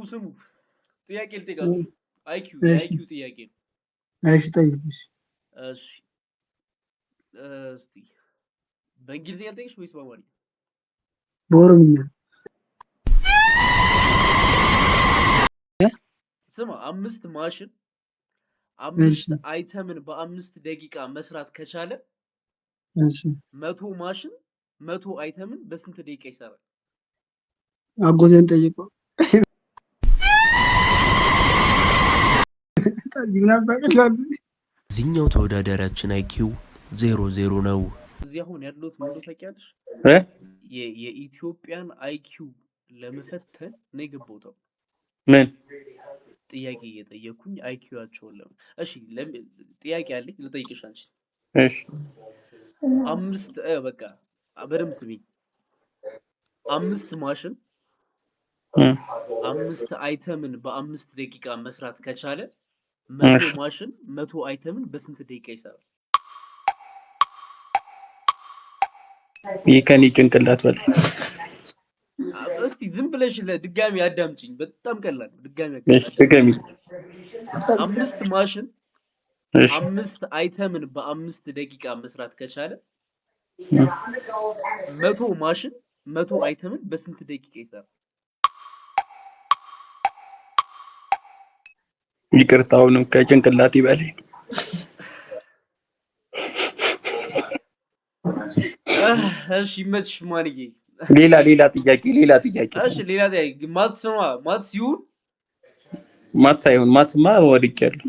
ስሙ ጥያቄ ልጠይቃችሁ። አይኪው የአይኪው ጥያቄ ነው። እሺ ጠይቅሽ። እሺ እስቲ በእንግሊዝኛ ልጠይቅሽ ወይስ በአማርኛ? በኦሮምኛ። ስማ፣ አምስት ማሽን አምስት አይተምን በአምስት ደቂቃ መስራት ከቻለ እሺ 100 ማሽን 100 አይተምን በስንት ደቂቃ ይሰራል? አጎቴን ጠይቀው። እዚህኛው ተወዳዳሪያችን አይኪው 00 ነው። እዚህ አሁን ያለሁት ምን ነው ታውቂያለሽ? የኢትዮጵያን አይኪው ለመፈተን ነው የገባሁት። ምን ጥያቄ እየጠየኩኝ አይኪዋቸውን እሺ ጥያቄ አለኝ ልጠይቅሽ አንቺ። እሺ አምስት በቃ በደምብ ስሚኝ። አምስት ማሽን አምስት አይተምን በአምስት ደቂቃ መስራት ከቻለ 100 ማሽን 100 አይተምን በስንት ደቂቃ ይሰራል? ይከኒ ጭንቅላት በል እስቲ ዝም ብለሽ ለድጋሚ አዳምጪኝ። በጣም ቀላል ነው። ድጋሚ ድጋሚ አምስት ማሽን አምስት አይተምን በአምስት ደቂቃ መስራት ከቻለ 100 ማሽን 100 አይተምን በስንት ደቂቃ ይሰራል? ይቅርታውንም ከጭንቅላት ይበለኝ። እሺ ይመችሽ ማንዬ። ሌላ ጥያቄ እሺ ሌላ ጥያቄ ማትስ ይሁን ማትስ አይሁን ማትስማ ወድቄያለሁ።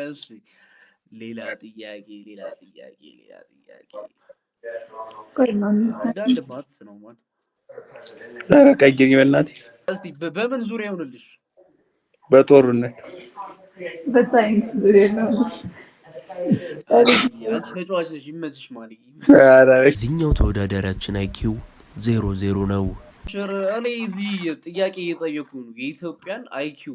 እሺ ሌላ ጥያቄ አንዳንድ ማትስ ነው ማለት ኧረ ቀይሪ በእናትህ። እስቲ በምን ዙሪያ ይሆንልሽ? በጦርነት በሳይንስ ዙሪያ ነው። አንቺ ተጫዋች ነሽ። ይመችሽ ማንዬ። እዚህኛው ተወዳዳሪያችን አይኪው 00 ነው። እኔ እዚህ ጥያቄ እየጠየኩ ነው። የኢትዮጵያን አይኪው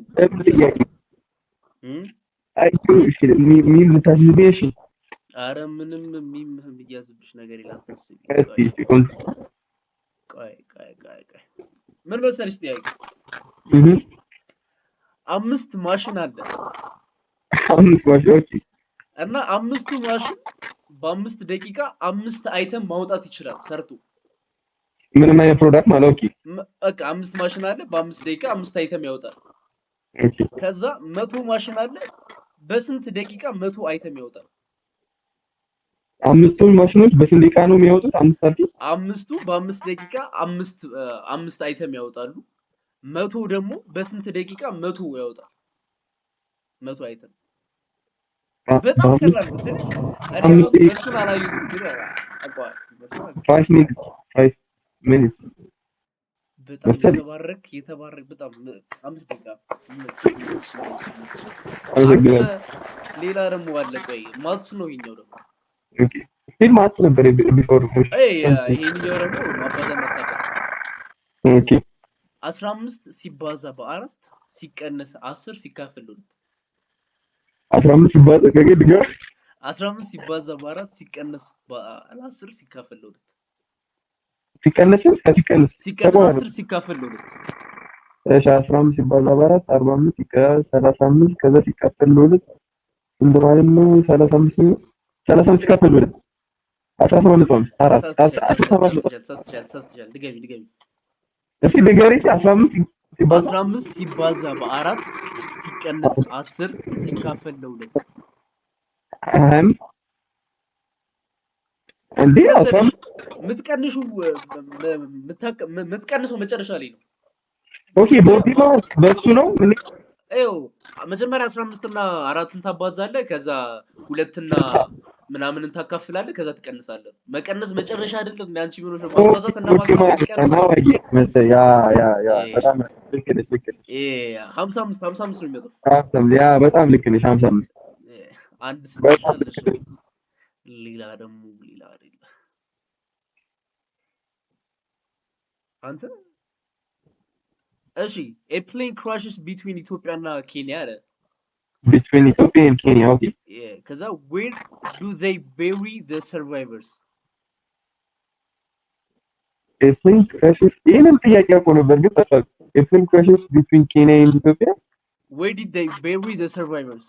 አይኪው እሺ ሚም ታዝቤሽ። አረ ምንም ሚም የሚያዝብሽ ነገር የለም። ታስቢ። ቆይ ምን መሰለሽ ጥያቄ አምስት ማሽን አለ። አምስት ማሽኖች እና አምስቱ ማሽን በአምስት ደቂቃ አምስት አይተም ማውጣት ይችላል ሰርቶ። ምንም አይነት ፕሮዳክት ማለት ነው። በቃ አምስት ማሽን አለ በአምስት ደቂቃ አምስት አይተም ያወጣል። ከዛ 100 ማሽን አለ በስንት ደቂቃ 100 አይተም ያወጣል? አምስቱ ማሽኖች በስንት ደቂቃ ነው የሚያወጡት? አምስቱ በአምስት ደቂቃ አምስት አይተም ያወጣሉ። 100 ደግሞ በስንት ደቂቃ 100 ያወጣል? 100 አይተም። በጣም ቀላል ነው። ስለዚህ እሱን አላየሁትም ግን አውቀዋለሁ። 5 ሚኒት በጣም የተባረክ በጣም 5 ደቂቃ። ሌላ ደግሞ አለ። ቆይ ማትስ ነው ይሄኛው ደግሞ። ኦኬ ስቲል ማትስ ነበር ቢፎር። ይሄኛው ደግሞ ማባዛት ማካፈል። ኦኬ 15 ሲባዛ በ4 ሲቀነስ 10 ሲካፈል 2 15 ሲባዛ ከገድጋ 15 ሲባዛ በ4 ሲቀነስ በ10 ሲካፈል 2 ሲቀነስ 10 ሲካፈል 2 እሺ 15 ሲባዛ በ4 45 ሲቀነስ 35 ከዛ ሲካፈል 2 እንደ ማለት ነው 35 ሲካፈል 2 17 ድገሚ እስቲ ንገሪ። 15 ሲባዛ በ4 ሲቀነስ 10 ሲካፈል 2 እንዴ የምትቀንሰው መጨረሻ ላይ ነው። ኦኬ ቦዲ ማስ በሱ ነው። መጀመሪያ 15 እና 4ን ታባዛለህ፣ ከዛ 2 እና ምናምንን ታካፍላለህ፣ ከዛ ትቀንሳለህ። መቀነስ መጨረሻ አይደለም እንዴ? አንቺ ምን ነው ማባዛት እና ማካፈል ይቀር ያ በጣም ልክ ነሽ። 55 ነው የሚመጣው። ያ በጣም ልክ ነሽ። 55 አንድ ስትሻለሽ ሌላ አይደለም አንተ። እሺ a plane crashes between Ethiopia እና ኬንያ አለ። between Ethiopia and Kenya okay ከዛ where do they bury the survivors? a plane crashes ይሄንን ጥያቄ እኮ ነበር ግን ጠፋ a plane crashes between Kenya and Ethiopia Where did they bury the survivors?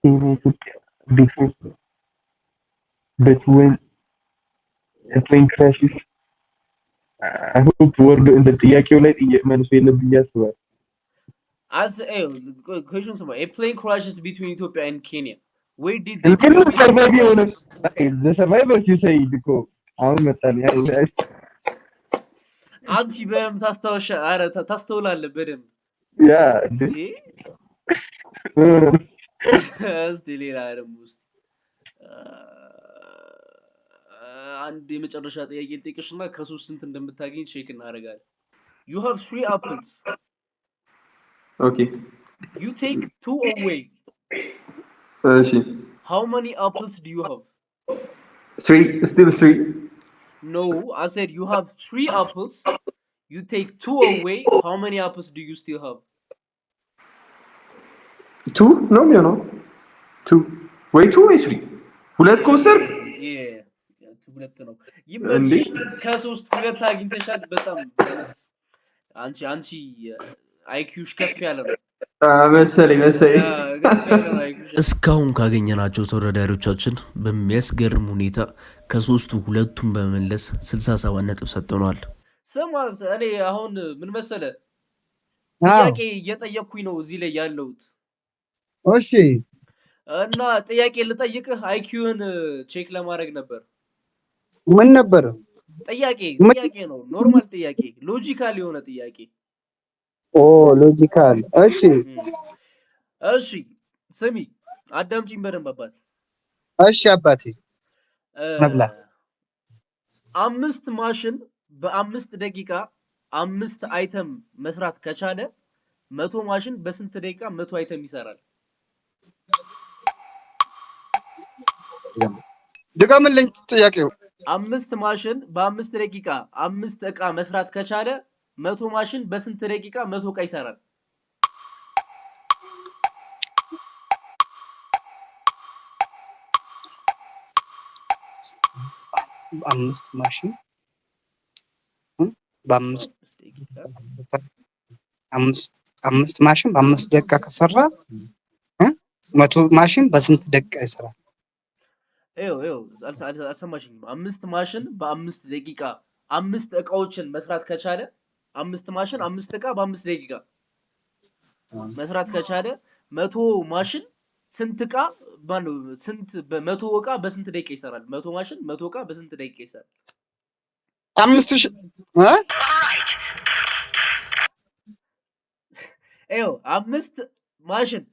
Kenya Ethiopia between a plane crashes I hope word in the ጥያቄው ላይ መልሶ የለብኝ ያስባል As question somebody, a plane crashes between Ethiopia and Kenya. Where did they the bury the survivors? the survivors you say እኮ አሁን መጣልኝ አንቺ በም ታስተውሻ አረ ታስተውላለህ በደንብ ያ እስቲ ሌላ ደግሞ እስቲ አንድ የመጨረሻ ጥያቄ ልጠይቅሽና ከሶስት ስንት እንደምታገኝ ቼክ እናደርጋለን You have 3 apples. Okay. You take 2 away. She. How many apples do you have? 3, still 3. No, I said you have 3 apples. You take 2 away. How many apples do you still have? 2? No, no. 2. Wait, 2 or 3? ሁለት ኮንሰር Yeah. ሁለት ነው ይመስልሽ ከሶስት ሁለት አግኝተሻል በጣም አንቺ አይኪውሽ ከፍ ያለ ነው መሰለኝ እስካሁን ካገኘናቸው ተወዳዳሪዎቻችን በሚያስገርም ሁኔታ ከሶስቱ ሁለቱን በመመለስ 67 ነጥብ ሰጥተናል። ስማስ እኔ አሁን ምን መሰለ ጥያቄ እየጠየቅኩኝ ነው እዚህ ላይ ያለውት እሺ እና ጥያቄ ልጠይቅህ አይኪውን ቼክ ለማድረግ ነበር ምን ነበር ጥያቄ ነው ኖርማል ጥያቄ ሎጂካል የሆነ ጥያቄ ሎጂካል እሺ ስሚ አዳምጪኝ በደንብ አባቴ እሺ አባቴ ነብላ 5 ማሽን በ5 ደቂቃ 5 አይተም መስራት ከቻለ 100 ማሽን በስንት ደቂቃ 100 አይተም ይሰራል ድጋምልኝ ጥያቄው 5 ማሽን በ5 ደቂቃ 5 እቃ መስራት ከቻለ 100 ማሽን በስንት ደቂቃ 100 እቃ ይሰራል 5 ማሽን በ5 ማሽን በ5 ደቂቃ ከሰራ 100 ማሽን በስንት ደቂቃ ይሰራል አልሰማሽኝም 5 ማሽን በ5 ደቂቃ 5 እቃዎችን መስራት ከቻለ 5 ማሽን 5 እቃ በ5 ደቂቃ መስራት ከቻለ 100 ማሽን ስንት እቃ ባለው ስንት በ100 እቃ በስንት ደቂቃ ይሰራል 100 ማሽን 100 እቃ በስንት ደቂቃ ይሰራል 5000 5 ማሽን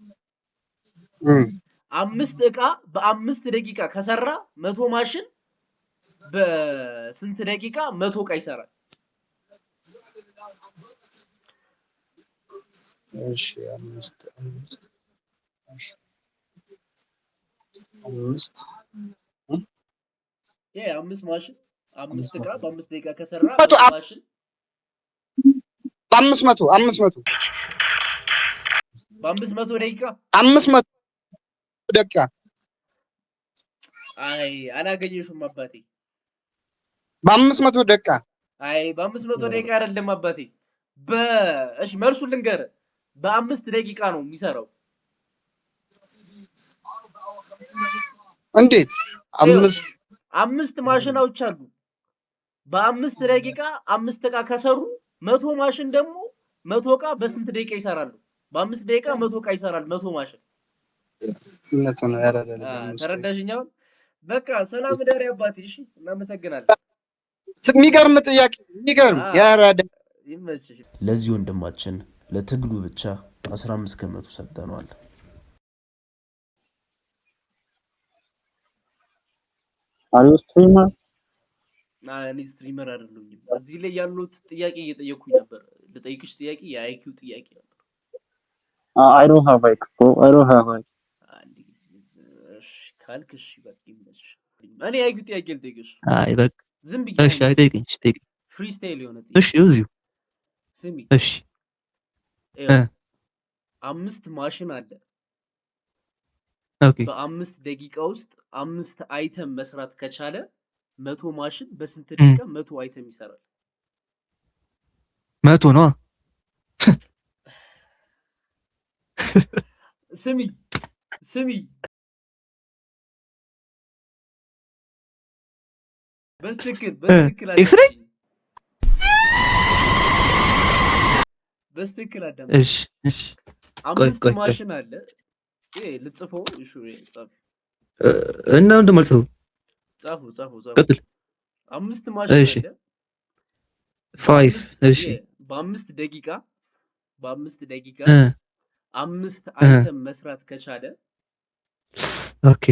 5 እቃ በ5 ደቂቃ ከሰራ 100 ማሽን በስንት ደቂቃ 100 እቃ ይሰራል እሺ 5 ማሽን 5 እቃ በ5 ደቂቃ ከሰራ ማሽን በ500 በ500 ደቂቃ 500 ደቂቃ አይ አላገኘሽም አባቴ በ500 ደቂቃ አይ በ500 ደቂቃ አይደለም አባቴ እሺ መልሱን ልንገር በ5 ደቂቃ ነው የሚሰራው እንዴት 5 ማሽኖች አሉ በ5 ደቂቃ 5 እቃ ከሰሩ 100 ማሽን ደግሞ 100 እቃ በስንት ደቂቃ ይሰራሉ በ5 ደቂቃ 100 እቃ ይሰራል 100 ማሽን ነው ያረዳል ተረዳሽኛው በቃ ሰላም ዳሪ አባቴ እሺ እናመሰግናለን የሚገርም ጥያቄ የሚገርም ያረዳ ይመችሽ ለዚህ ወንድማችን ለትግሉ ብቻ 15 ከመቶ ሰጥተናል አሪው ስትሪመር እኔ ስትሪመር አይደለሁም እዚህ ላይ ያሉት ጥያቄ እየጠየኩኝ ነበር ለጠይቅሽ ጥያቄ የአይኪው ጥያቄ ነበር I don't have IQ እሺ ካልክሽ በቃ ይመችሽ እኔ አይኪው ጥያቄ ልጠይቅሽ አይ በቃ ዝም ብዬ እሺ አይጠይቅኝ ፍሪስታይል የሆነ እሺ እዚሁ ስሚ እሺ 5 ማሽን አለ ኦኬ በ5 ደቂቃ ውስጥ 5 አይተም መስራት ከቻለ 100 ማሽን በስንት ደቂቃ 100 አይተም ይሰራል? 100 ነው። ስሚ በስትክክል ኤክስሬይ በስትክክል አዳም። እሺ አምስት ማሽን አለ። ልጽፈው እሺ ጻፍ እና እንደማልጽፈው ጻፉ ቀጥል። አምስት ማሽን አለ 5 እሺ በአምስት ደቂቃ አምስት አይተም መስራት ከቻለ ኦኬ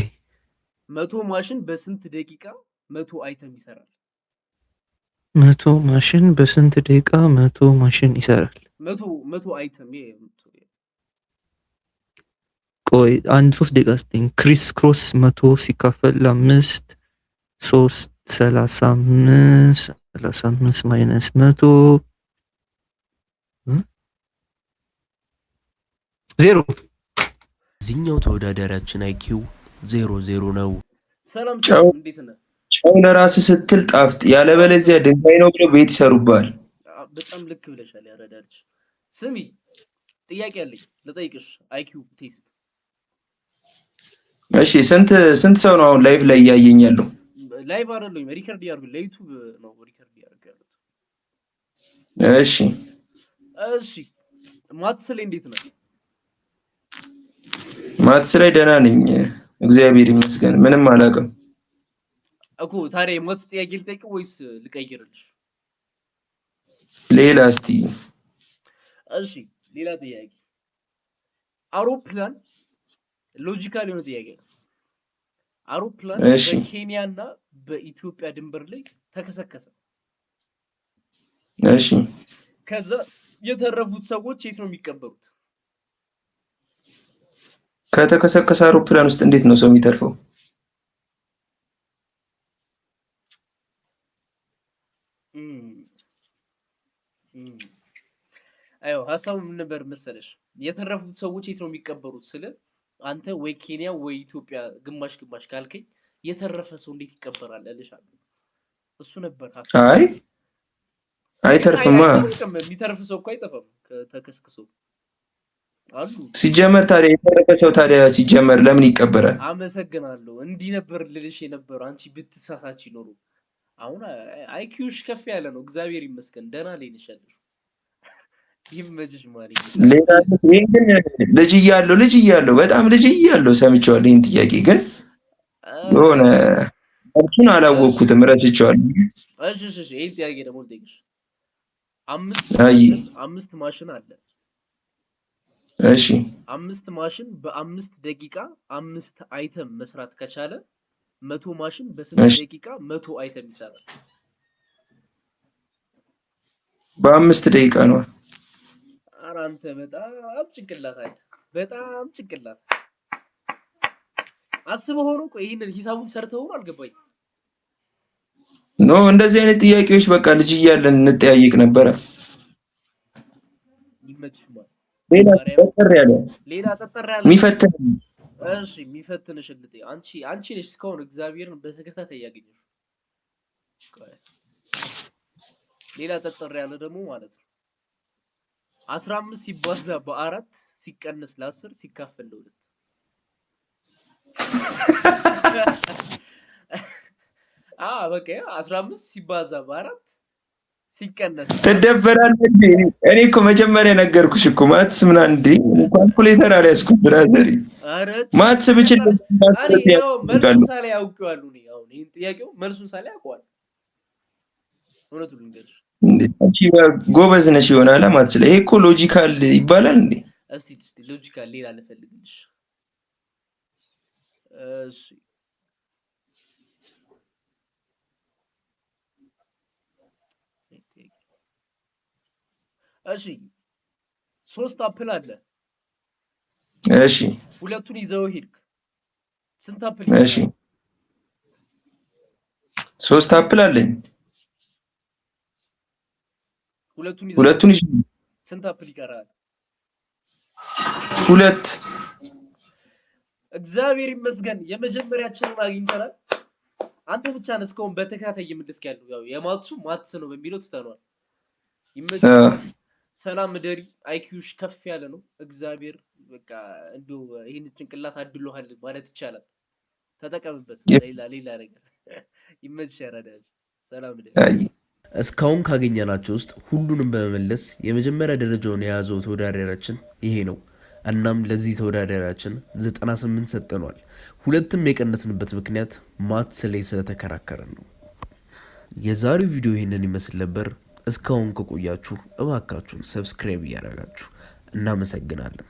100 ማሽን በስንት ደቂቃ 100 አይተም ይሰራል? 100 ማሽን በስንት ደቂቃ 100 ማሽን ይሰራል? 100 አይተም ቆይ 3 ደቂቃ ስጠኝ። ክሪስ ክሮስ 100 ሲካፈል 5 3 35 ማይነስ 100 0 እዚህኛው ተወዳዳሪያችን አይኪው 0 ነው። ሰላም እንዴት ነህ? ጨው ለራስህ ስትል ጣፍጥ፣ ያለበለዚያ ድንጋይ ነው ብለው ቤት ይሰሩብሃል። በጣም ልክ ብለሻል ያረዳልሽ። ስሚ ጥያቄ አለኝ ልጠይቅሽ። አይኪው ቴስት። እሺ ስንት ሰው ነው አሁን ላይቭ ላይ እያየኝ ያለው? ላይቭ አይደለም ሪከርድ ያርጉ፣ ለዩቲዩብ ነው ሪከርድ ያርጋሉት። እሺ ማትስ ላይ እንዴት ነህ? ማትስ ላይ ደህና ነኝ እግዚአብሔር ይመስገን። ምንም አላውቅም እኮ። ታዲያ የማትስ ጥያቄ ልጠይቅ ወይስ ልቀይርልሽ? ሌላ እስቲ። እሺ ሌላ ጥያቄ። አውሮፕላን ሎጂካል የሆነ ጥያቄ ነው። አውሮፕላን በኬንያና በኢትዮጵያ ድንበር ላይ ተከሰከሰ። እሺ ከዛ የተረፉት ሰዎች የት ነው የሚቀበሩት? ከተከሰከሰ አውሮፕላን ውስጥ እንዴት ነው ሰው የሚተርፈው? አዮ ሐሳቡ ምን ነበር መሰለሽ? የተረፉት ሰዎች የት ነው የሚቀበሩት ስለ አንተ ወይ ኬንያ ወይ ኢትዮጵያ ግማሽ ካልከኝ የተረፈ ሰው እንዴት ይቀበራል እልሻለሁ። እሱ ነበር ሐሳቡ። አይተርፍማ። የሚተርፍ ሰው እኮ አይጠፋም ተከስክሶ አሉ። ሲጀመር ታዲያ የተረፈ ሰው ታዲያ ሲጀመር ለምን ይቀበራል? አመሰግናለሁ። እንዲህ ነበር ልልሽ የነበረው አንቺ ብትሳሳች ይኖሩ። አሁን አይኪውሽ ከፍ ያለ ነው እግዚአብሔር ይመስገን። ደህና ላይ ነሽ ያለሽው። ይመችሽ ማለት ነው። ሌላ ግን ልጅ እያለሁ በጣም ልጅ እያለሁ ሰምቼዋለሁ ይሄን ጥያቄ ግን የሆነ እሱን አላወቅኩትም ረስቼዋለሁ። እሺ ይሄን ጥያቄ ደግሞ ልጠይቅሽ። አምስት ማሽን አለ። እሺ 5 ማሽን በ5 ደቂቃ 5 አይተም መስራት ከቻለ 100 ማሽን በስንት ደቂቃ 100 አይተም ይሰራል? በ5 ደቂቃ ነው። ኧረ አንተ በጣም ጭንቅላት አለ፣ በጣም ጭንቅላት አስበው ሆኖ። ቆይ ይሄንን ሂሳቡን ሰርተው ነው አልገባኝ። ኖ እንደዚህ አይነት ጥያቄዎች በቃ ልጅ እያለን እንጠያየቅ ነበረ። ይመችሽ ማለት ሌላ ጠጠር ያለ የሚፈትን እሺ የሚፈትንሽ ልጤ አንቺ ነሽ እስካሁን እግዚአብሔርን በተከታታይ ያገኘሽ። ሌላ ጠጠር ያለ ደግሞ ማለት ነው 15 ሲባዛ በ4 ሲቀነስ ለ10 ሲካፈል ለ2 በቃ 15 ሲባዛ በ4 ሲቀነስ ተደበራለህ እንዴ? እኔ እኮ መጀመሪያ ነገርኩሽ እኮ ማትስ ምን አንዴ ካልኩሌተር አልያዝኩም ብራዘር። ማትስ ብችል መልሱን ሳላይ አውቄዋለሁ እኔ። አሁን ይሄን ጥያቄው መልሱን ሳላይ አውቀዋለሁ። እውነቱን ልንገርሽ አንቺ ጎበዝ ነሽ ይሆናል ማትስ ላይ። ይሄ እኮ ሎጂካል ይባላል እንዴ? እስቲ ሎጂካል ሌላ ልፈልግልሽ። እሺ 3 አፕል አለ። እሺ ሁለቱን ይዘው ሄድክ። ስንት አፕል? እሺ 3 አፕል አለኝ። ሁለቱን ይዘው ስንት አፕል ይቀራል? 2። እግዚአብሔር ይመስገን የመጀመሪያችንን አግኝተናል። አንተ ብቻ ነህ እስካሁን በተከታታይ እየመለስክ ያለው። ያው የማትሱ ማትስ ነው በሚለው ትተነዋል። ይመችህ። ሰላም ደሪ አይኪዩሽ ከፍ ያለ ነው። እግዚአብሔር በቃ እንደው ይሄን ጭንቅላት አድሎሃል ማለት ይቻላል። ተጠቀምበት። ሌላ ነገር ይመችህ። ያራዳጅ ሰላም ደሪ። እስካሁን ካገኘናቸው ውስጥ ሁሉንም በመመለስ የመጀመሪያ ደረጃውን የያዘው ተወዳዳሪያችን ይሄ ነው። እናም ለዚህ ተወዳዳሪያችን 98 ሰጠኗል። ሁለትም የቀነስንበት ምክንያት ማትስ ላይ ስለተከራከረን ነው። የዛሬው ቪዲዮ ይህንን ይመስል ነበር። እስካሁን ከቆያችሁ እባካችሁን ሰብስክራይብ እያደረጋችሁ እናመሰግናለን።